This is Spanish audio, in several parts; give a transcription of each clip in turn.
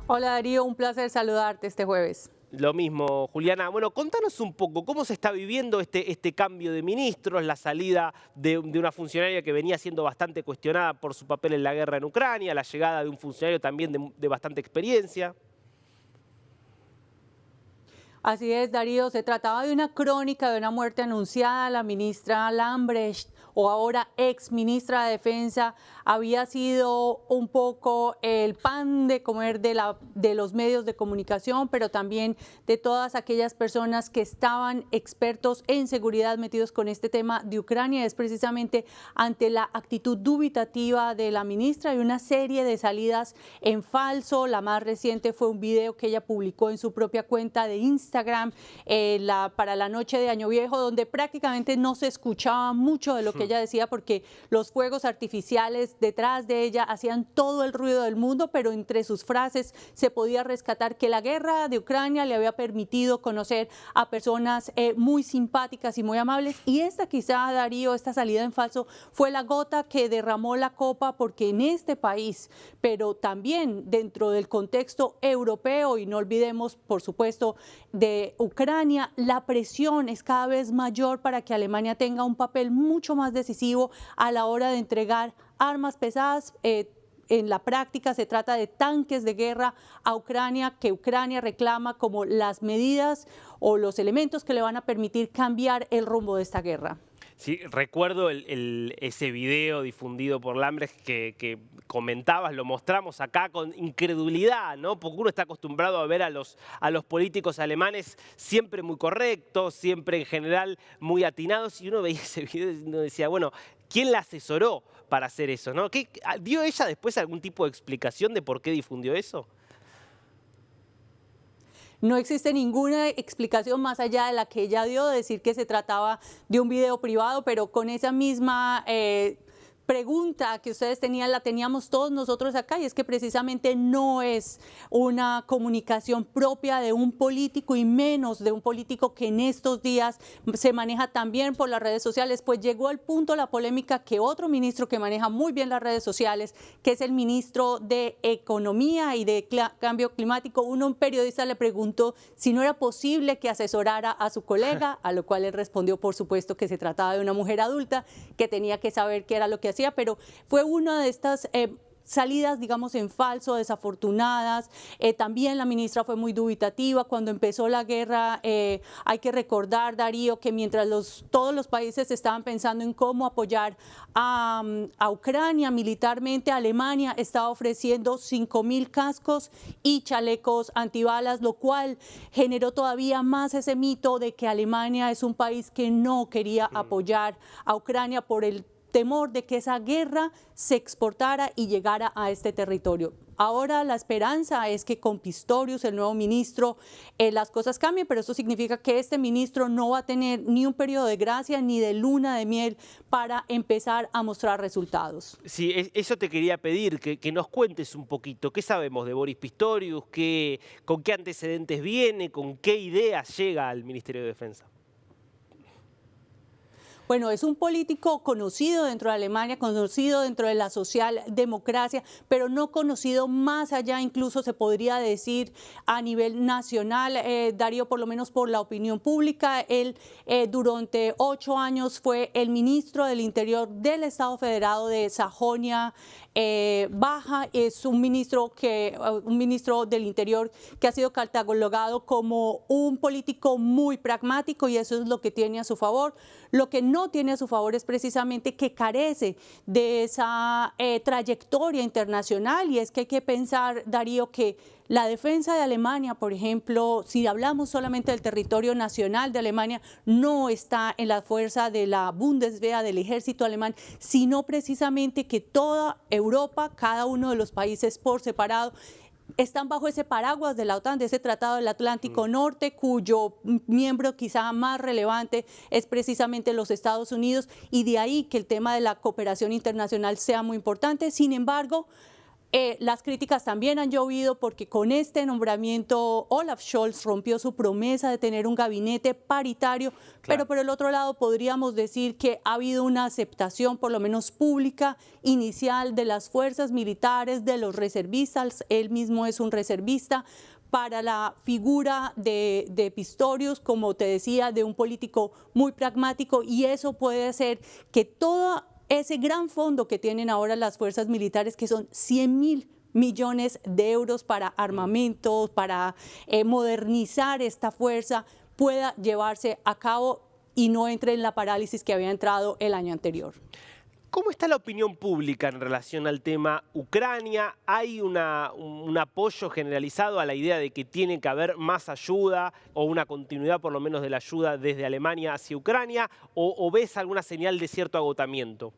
Hola Darío, un placer saludarte este jueves. Lo mismo, Juliana. Bueno, contanos un poco cómo se está viviendo este cambio de ministros, la salida de una funcionaria que venía siendo bastante cuestionada por su papel en la guerra en Ucrania, la llegada de un funcionario también de bastante experiencia. Así es, Darío, se trataba de una crónica de una muerte anunciada. La ministra Lambrecht, o ahora ex ministra de Defensa, había sido un poco el pan de comer de los medios de comunicación, pero también de todas aquellas personas que estaban expertos en seguridad metidos con este tema de Ucrania. Es precisamente ante la actitud dubitativa de la ministra y una serie de salidas en falso. La más reciente fue un video que ella publicó en su propia cuenta de Instagram para la noche de Año Viejo, donde prácticamente no se escuchaba mucho de lo que ella decía porque los fuegos artificiales detrás de ella hacían todo el ruido del mundo, pero entre sus frases se podía rescatar que la guerra de Ucrania le había permitido conocer a personas muy simpáticas y muy amables, y esta quizá, Darío, esta salida en falso fue la gota que derramó la copa, porque en este país, pero también dentro del contexto europeo, y no olvidemos, por supuesto, de Ucrania, la presión es cada vez mayor para que Alemania tenga un papel mucho más decisivo a la hora de entregar armas pesadas. En la práctica se trata de tanques de guerra a Ucrania, que Ucrania reclama como las medidas o los elementos que le van a permitir cambiar el rumbo de esta guerra. Sí, recuerdo ese video difundido por Lambrecht que comentabas, lo mostramos acá con incredulidad, ¿no? Porque uno está acostumbrado a ver a los políticos alemanes siempre muy correctos, siempre en general muy atinados, y uno veía ese video y uno decía, bueno, ¿quién la asesoró para hacer eso, no? ¿Dio ella después algún tipo de explicación de por qué difundió eso? No existe ninguna explicación más allá de la que ella dio, de decir que se trataba de un video privado, pero con esa misma pregunta que ustedes tenían, la teníamos todos nosotros acá, y es que precisamente no es una comunicación propia de un político, y menos de un político que en estos días se maneja también por las redes sociales. Pues llegó al punto la polémica que otro ministro que maneja muy bien las redes sociales, que es el ministro de Economía y de Cambio Climático, un periodista le preguntó si no era posible que asesorara a su colega, a lo cual él respondió, por supuesto, que se trataba de una mujer adulta, que tenía que saber qué era lo que hacía, pero fue una de estas salidas, digamos, en falso, desafortunadas. También la ministra fue muy dubitativa. Cuando empezó la guerra, hay que recordar, Darío, que mientras todos los países estaban pensando en cómo apoyar a Ucrania militarmente, Alemania estaba ofreciendo 5.000 cascos y chalecos antibalas, lo cual generó todavía más ese mito de que Alemania es un país que no quería apoyar a Ucrania por el temor de que esa guerra se exportara y llegara a este territorio. Ahora la esperanza es que con Pistorius, el nuevo ministro, las cosas cambien, pero eso significa que este ministro no va a tener ni un periodo de gracia ni de luna de miel para empezar a mostrar resultados. Sí, eso te quería pedir, que nos cuentes un poquito. ¿Qué sabemos de Boris Pistorius? ¿Con qué antecedentes viene? ¿Con qué ideas llega al Ministerio de Defensa? Bueno, es un político conocido dentro de Alemania, conocido dentro de la socialdemocracia, pero no conocido más allá, incluso se podría decir a nivel nacional, Darío, por lo menos por la opinión pública. Él durante 8 años fue el ministro del Interior del Estado Federado de Sajonia Baja. Es un ministro del Interior que ha sido catalogado como un político muy pragmático, y eso es lo que tiene a su favor. Lo que no tiene a su favor es precisamente que carece de esa trayectoria internacional, y es que hay que pensar, Darío, que la defensa de Alemania, por ejemplo, si hablamos solamente del territorio nacional de Alemania, no está en la fuerza de la Bundeswehr, del ejército alemán, sino precisamente que toda Europa, cada uno de los países por separado, están bajo ese paraguas de la OTAN, de ese Tratado del Atlántico Norte, cuyo miembro quizá más relevante es precisamente los Estados Unidos, y de ahí que el tema de la cooperación internacional sea muy importante. Sin embargo, Las críticas también han llovido porque con este nombramiento Olaf Scholz rompió su promesa de tener un gabinete paritario, pero por el otro lado podríamos decir que ha habido una aceptación, por lo menos pública, inicial de las fuerzas militares, de los reservistas. Él mismo es un reservista, para la figura de Pistorius, como te decía, de un político muy pragmático, y eso puede hacer que todo ese gran fondo que tienen ahora las fuerzas militares, que son 100.000 millones de euros para armamentos, para modernizar esta fuerza, pueda llevarse a cabo y no entre en la parálisis que había entrado el año anterior. ¿Cómo está la opinión pública en relación al tema Ucrania? ¿Hay un apoyo generalizado a la idea de que tiene que haber más ayuda o una continuidad por lo menos de la ayuda desde Alemania hacia Ucrania? ¿O ves alguna señal de cierto agotamiento?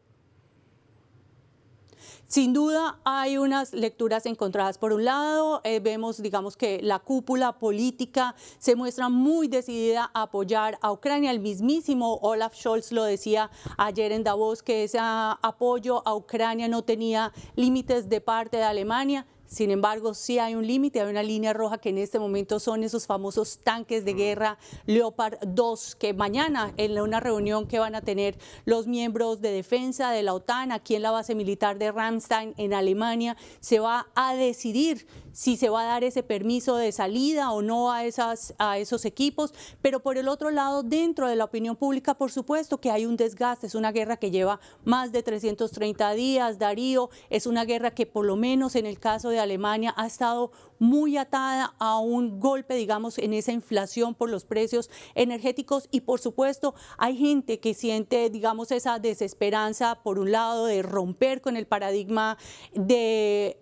Sin duda hay unas lecturas encontradas. Por un lado, vemos, digamos, que la cúpula política se muestra muy decidida a apoyar a Ucrania. El mismísimo Olaf Scholz lo decía ayer en Davos, que ese apoyo a Ucrania no tenía límites de parte de Alemania. Sin embargo, sí hay un límite, hay una línea roja que en este momento son esos famosos tanques de guerra Leopard 2, que mañana en una reunión que van a tener los miembros de defensa de la OTAN aquí en la base militar de Ramstein en Alemania, se va a decidir si se va a dar ese permiso de salida o no a esos equipos. Pero por el otro lado, dentro de la opinión pública, por supuesto que hay un desgaste. Es una guerra que lleva más de 330 días, Darío. Es una guerra que por lo menos en el caso de Alemania ha estado muy atada a un golpe, digamos, en esa inflación por los precios energéticos. Y por supuesto hay gente que siente, digamos, esa desesperanza, por un lado, de romper con el paradigma de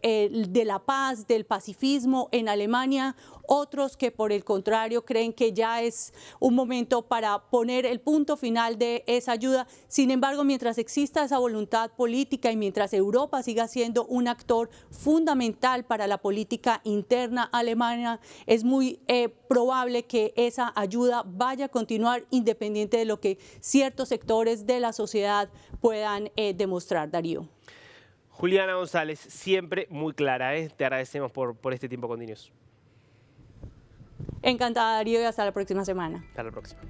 la paz, del pacifismo en Alemania. Otros que por el contrario creen que ya es un momento para poner el punto final de esa ayuda. Sin embargo, mientras exista esa voluntad política y mientras Europa siga siendo un actor fundamental para la política interna alemana, es muy probable que esa ayuda vaya a continuar independiente de lo que ciertos sectores de la sociedad puedan demostrar, Darío. Juliana González, siempre muy clara, ¿eh? Te agradecemos por este tiempo con DNews. Encantada, Darío, y hasta la próxima semana. Hasta la próxima.